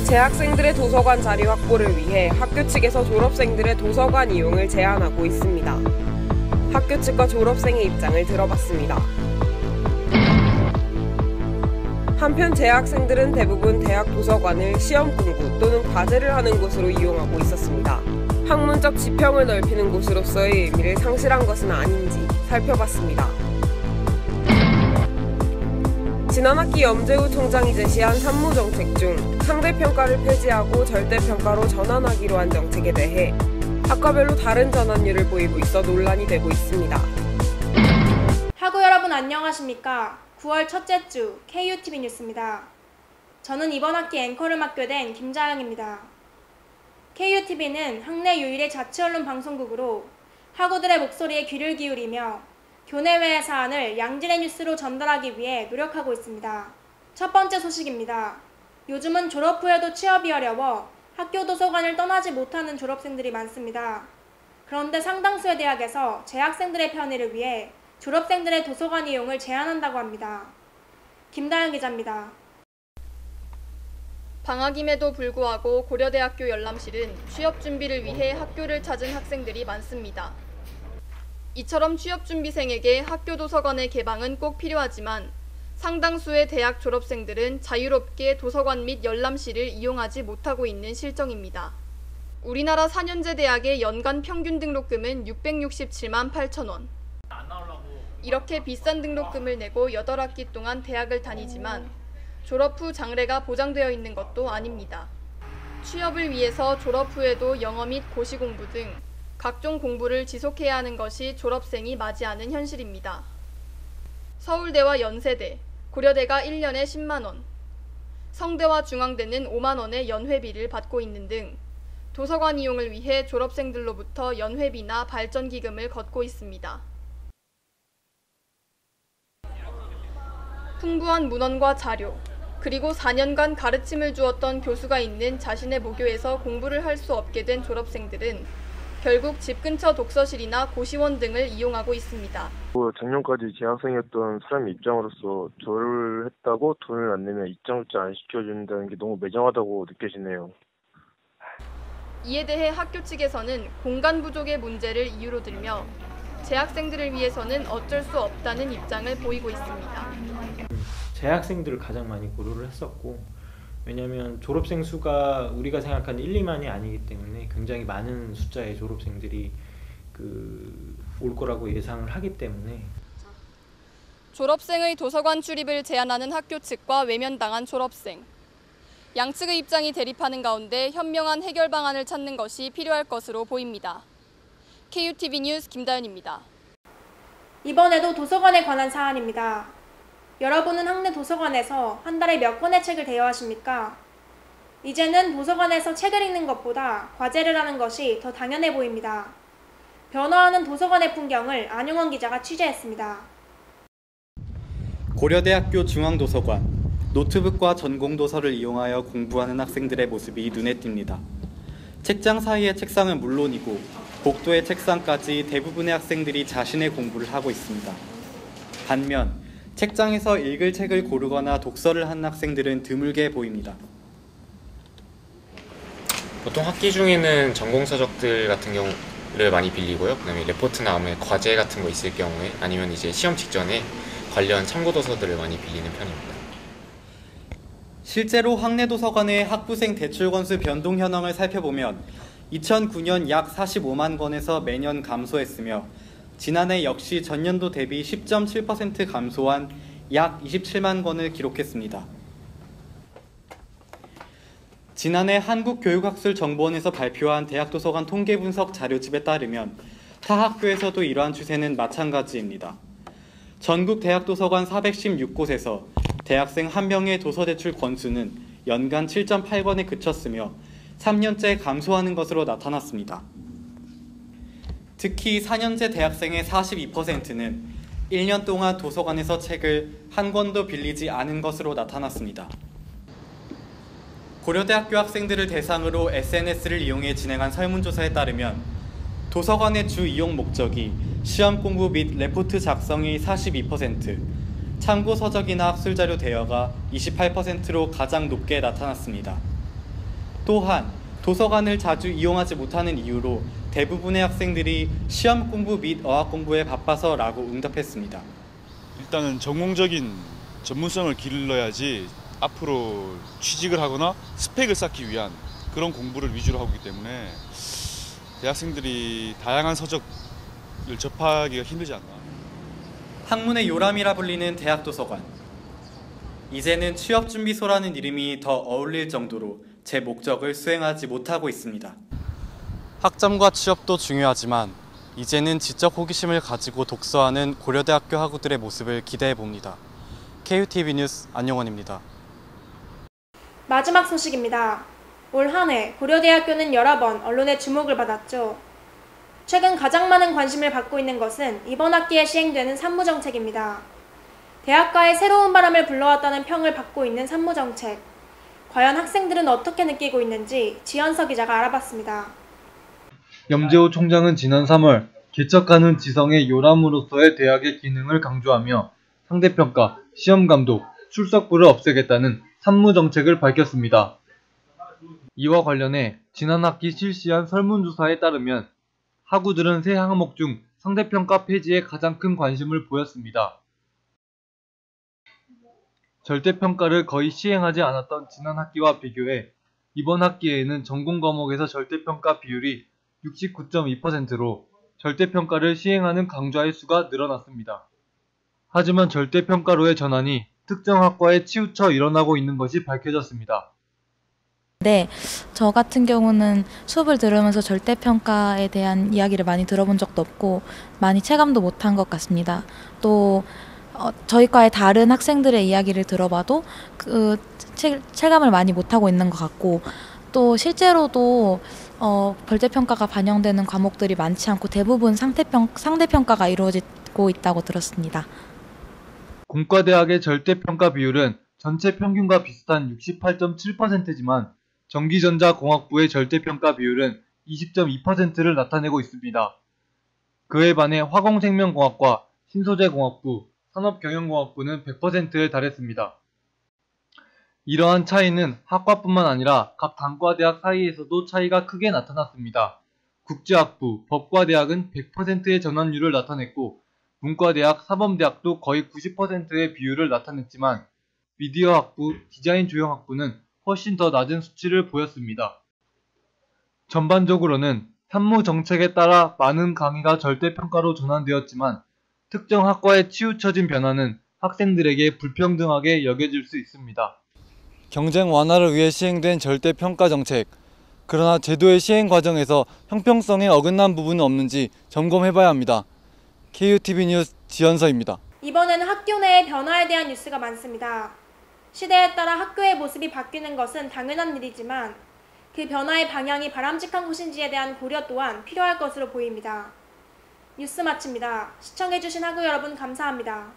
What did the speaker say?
재학생들의 도서관 자리 확보를 위해 학교 측에서 졸업생들의 도서관 이용을 제한하고 있습니다. 학교 측과 졸업생의 입장을 들어봤습니다. 한편 재학생들은 대부분 대학 도서관을 시험 공부 또는 과제를 하는 곳으로 이용하고 있었습니다. 학문적 지평을 넓히는 곳으로서의 의미를 상실한 것은 아닌지 살펴봤습니다. 지난 학기 염재우 총장이 제시한 산무정책 중 상대평가를 폐지하고 절대평가로 전환하기로 한 정책에 대해 학과별로 다른 전환율을 보이고 있어 논란이 되고 있습니다. 학우 여러분 안녕하십니까? 9월 첫째 주 KUTV 뉴스입니다. 저는 이번 학기 앵커를 맡게 된 김자영입니다. KUTV는 학내 유일의 자치언론 방송국으로 학우들의 목소리에 귀를 기울이며 교내외의 사안을 양질의 뉴스로 전달하기 위해 노력하고 있습니다. 첫 번째 소식입니다. 요즘은 졸업 후에도 취업이 어려워 학교 도서관을 떠나지 못하는 졸업생들이 많습니다. 그런데 상당수의 대학에서 재학생들의 편의를 위해 졸업생들의 도서관 이용을 제한한다고 합니다. 김다영 기자입니다. 방학임에도 불구하고 고려대학교 열람실은 취업 준비를 위해 학교를 찾은 학생들이 많습니다. 이처럼 취업준비생에게 학교 도서관의 개방은 꼭 필요하지만 상당수의 대학 졸업생들은 자유롭게 도서관 및 열람실을 이용하지 못하고 있는 실정입니다. 우리나라 4년제 대학의 연간 평균 등록금은 667만 8천 원. 이렇게 비싼 등록금을 내고 8학기 동안 대학을 다니지만 졸업 후 장래가 보장되어 있는 것도 아닙니다. 취업을 위해서 졸업 후에도 영어 및 고시 공부 등 각종 공부를 지속해야 하는 것이 졸업생이 맞이하는 현실입니다. 서울대와 연세대, 고려대가 1년에 10만 원, 성대와 중앙대는 5만 원의 연회비를 받고 있는 등 도서관 이용을 위해 졸업생들로부터 연회비나 발전기금을 걷고 있습니다. 풍부한 문헌과 자료, 그리고 4년간 가르침을 주었던 교수가 있는 자신의 모교에서 공부를 할 수 없게 된 졸업생들은 결국 집 근처 독서실이나 고시원 등을 이용하고 있습니다. 작년까지 재학생이었던 사람의 입장으로서 졸업을 했다고 돈을 안 내면 입장조차 안 시켜준다는 게 너무 매정하다고 느껴지네요. 이에 대해 학교 측에서는 공간 부족의 문제를 이유로 들며 재학생들을 위해서는 어쩔 수 없다는 입장을 보이고 있습니다. 재학생들을 가장 많이 고려를 했었고, 왜냐하면 졸업생 수가 우리가 생각하는 1, 2만이 아니기 때문에 굉장히 많은 숫자의 졸업생들이 올 거라고 예상을 하기 때문에 졸업생의 도서관 출입을 제한하는 학교 측과 외면당한 졸업생. 양측의 입장이 대립하는 가운데 현명한 해결 방안을 찾는 것이 필요할 것으로 보입니다. KUTV 뉴스 김다연입니다. 이번에도 도서관에 관한 사안입니다. 여러분은 학내 도서관에서 한 달에 몇 권의 책을 대여하십니까? 이제는 도서관에서 책을 읽는 것보다 과제를 하는 것이 더 당연해 보입니다. 변화하는 도서관의 풍경을 안용원 기자가 취재했습니다. 고려대학교 중앙도서관, 노트북과 전공도서를 이용하여 공부하는 학생들의 모습이 눈에 띕니다. 책장 사이의 책상은 물론이고 복도의 책상까지 대부분의 학생들이 자신의 공부를 하고 있습니다. 반면 책장에서 읽을 책을 고르거나 독서를 하는 학생들은 드물게 보입니다. 보통 학기 중에는 전공서적들 같은 경우를 많이 빌리고요. 그다음에 레포트나 아무 과제 같은 거 있을 경우에 아니면 이제 시험 직전에 관련 참고도서들을 많이 빌리는 편입니다. 실제로 학내 도서관의 학부생 대출 건수 변동 현황을 살펴보면 2009년 약 45만 권에서 매년 감소했으며 지난해 역시 전년도 대비 10.7% 감소한 약 27만 권을 기록했습니다. 지난해 한국교육학술정보원에서 발표한 대학도서관 통계분석 자료집에 따르면 타 학교에서도 이러한 추세는 마찬가지입니다. 전국 대학도서관 416곳에서 대학생 1명의 도서대출 권수는 연간 7.8권에 그쳤으며 3년째 감소하는 것으로 나타났습니다. 특히 4년제 대학생의 42%는 1년 동안 도서관에서 책을 한 권도 빌리지 않은 것으로 나타났습니다. 고려대학교 학생들을 대상으로 SNS를 이용해 진행한 설문조사에 따르면 도서관의 주 이용 목적이 시험 공부 및 레포트 작성이 42%, 참고 서적이나 학술자료 대여가 28%로 가장 높게 나타났습니다. 또한 도서관을 자주 이용하지 못하는 이유로 대부분의 학생들이 시험 공부 및 어학 공부에 바빠서라고 응답했습니다. 일단은 전공적인 전문성을 길러야지 앞으로 취직을 하거나 스펙을 쌓기 위한 그런 공부를 위주로 하고 있기 때문에 대학생들이 다양한 서적을 접하기가 힘들지 않나. 학문의 요람이라 불리는 대학도서관. 이제는 취업준비소라는 이름이 더 어울릴 정도로 제 목적을 수행하지 못하고 있습니다. 학점과 취업도 중요하지만 이제는 지적 호기심을 가지고 독서하는 고려대학교 학우들의 모습을 기대해 봅니다. KUTV 뉴스 안용원입니다. 마지막 소식입니다. 올 한 해 고려대학교는 여러 번 언론의 주목을 받았죠. 최근 가장 많은 관심을 받고 있는 것은 이번 학기에 시행되는 산무정책입니다. 대학가에 새로운 바람을 불러왔다는 평을 받고 있는 산무정책. 과연 학생들은 어떻게 느끼고 있는지 지현석 기자가 알아봤습니다. 염재호 총장은 지난 3월 개척하는 지성의 요람으로서의 대학의 기능을 강조하며 상대평가, 시험감독, 출석부를 없애겠다는 산무정책을 밝혔습니다. 이와 관련해 지난 학기 실시한 설문조사에 따르면 학우들은 세 항목 중 상대평가 폐지에 가장 큰 관심을 보였습니다. 절대평가를 거의 시행하지 않았던 지난 학기와 비교해 이번 학기에는 전공 과목에서 절대평가 비율이 69.2%로 절대평가를 시행하는 강좌의 수가 늘어났습니다. 하지만 절대평가로의 전환이 특정 학과에 치우쳐 일어나고 있는 것이 밝혀졌습니다. 네, 저 같은 경우는 수업을 들으면서 절대평가에 대한 이야기를 많이 들어본 적도 없고 많이 체감도 못한 것 같습니다. 또 저희 과의 다른 학생들의 이야기를 들어봐도 그 체감을 많이 못하고 있는 것 같고 또 실제로도 절대평가가 반영되는 과목들이 많지 않고 대부분 상대평가가 이루어지고 있다고 들었습니다. 공과대학의 절대평가 비율은 전체 평균과 비슷한 68.7%지만 전기전자공학부의 절대평가 비율은 20.2%를 나타내고 있습니다. 그에 반해 화공생명공학과 신소재공학부, 산업경영공학부는 100%에 달했습니다. 이러한 차이는 학과뿐만 아니라 각 단과대학 사이에서도 차이가 크게 나타났습니다. 국제학부, 법과대학은 100%의 전환율을 나타냈고 문과대학, 사범대학도 거의 90%의 비율을 나타냈지만 미디어학부, 디자인조형학부는 훨씬 더 낮은 수치를 보였습니다. 전반적으로는 산무정책에 따라 많은 강의가 절대평가로 전환되었지만 특정 학과에 치우쳐진 변화는 학생들에게 불평등하게 여겨질 수 있습니다. 경쟁 완화를 위해 시행된 절대평가 정책. 그러나 제도의 시행 과정에서 형평성에 어긋난 부분은 없는지 점검해봐야 합니다. KUTV 뉴스 지현서입니다. 이번에는 학교 내의 변화에 대한 뉴스가 많습니다. 시대에 따라 학교의 모습이 바뀌는 것은 당연한 일이지만 그 변화의 방향이 바람직한 것인지에 대한 고려 또한 필요할 것으로 보입니다. 뉴스 마칩니다. 시청해주신 학우 여러분 감사합니다.